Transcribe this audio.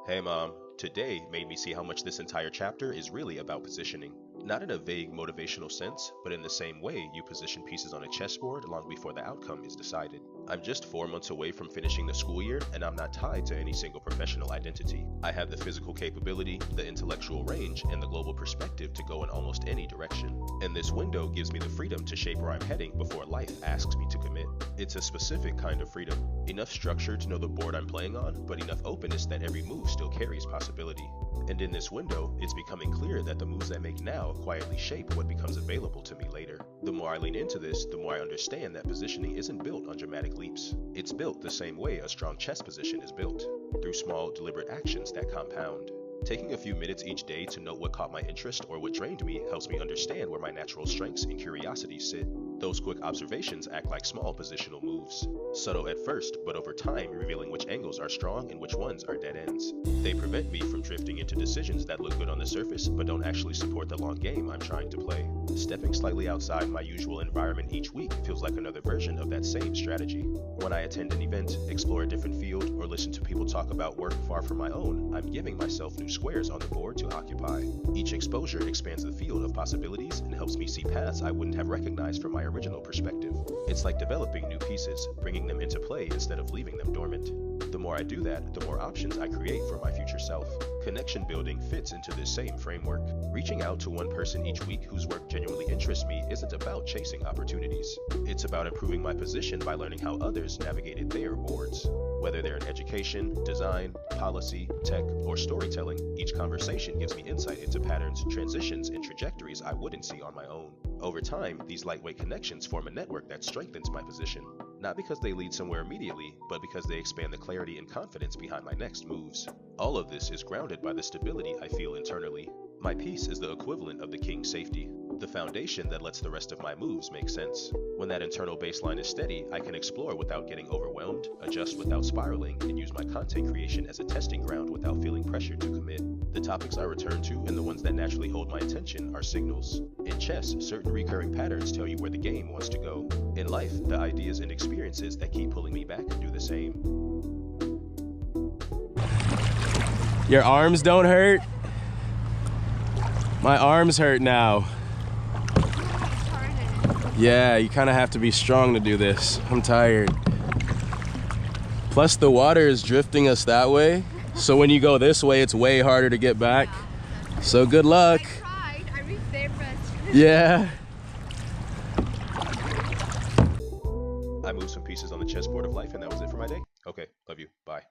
Hey mom, today made me see how much this entire chapter is really about positioning. Not in a vague motivational sense, but in the same way you position pieces on a chessboard long before the outcome is decided. I'm just 4 months away from finishing the school year, and I'm not tied to any single professional identity. I have the physical capability, the intellectual range, and the global perspective to go in almost any direction. And this window gives me the freedom to shape where I'm heading before life asks me to commit. It's a specific kind of freedom. Enough structure to know the board I'm playing on, but enough openness that every move still carries possibility. And in this window, it's becoming clear that the moves I make now quietly shape what becomes available to me later. The more I lean into this, the more I understand that positioning isn't built on dramatic leaps. It's built the same way a strong chess position is built, through small, deliberate actions that compound. Taking a few minutes each day to note what caught my interest or what drained me helps me understand where my natural strengths and curiosities sit. Those quick observations act like small positional moves. Subtle at first, but over time revealing which angles are strong and which ones are dead ends. They prevent me from drifting into decisions that look good on the surface but don't actually support the long game I'm trying to play. Stepping slightly outside my usual environment each week feels like another version of that same strategy. When I attend an event, explore a different field, or listen to people talk about work far from my own, I'm giving myself new squares on the board to occupy. Each exposure expands the field of possibilities and helps me see paths I wouldn't have recognized from my original perspective. It's like developing new pieces, bringing them into play instead of leaving them dormant. The more I do that, the more options I create for my future self. Connection building fits into this same framework. Reaching out to one person each week whose work genuinely interests me isn't about chasing opportunities. It's about improving my position by learning how others navigated their boards. Whether they're in education, design, policy, tech, or storytelling, each conversation gives me insight into patterns, transitions, and trajectories I wouldn't see on my own. Over time, these lightweight connections form a network that strengthens my position, not because they lead somewhere immediately, but because they expand the clarity and confidence behind my next moves. All of this is grounded by the stability I feel internally. My peace is the equivalent of the king's safety, the foundation that lets the rest of my moves make sense. When that internal baseline is steady, I can explore without getting overwhelmed, adjust without spiraling, and use my content creation as a testing ground without feeling pressured to commit. The topics I return to and the ones that naturally hold my attention are signals. In chess, certain recurring patterns tell you where the game wants to go. In life, the ideas and experiences that keep pulling me back do the same. Your arms don't hurt? My arms hurt now. Yeah, you kind of have to be strong to do this. I'm tired. Plus the water is drifting us that way. So when you go this way, it's way harder to get back. So good luck. I tried. I reached there first. Yeah. I moved some pieces on the chessboard of life, and that was it for my day. Okay, love you. Bye.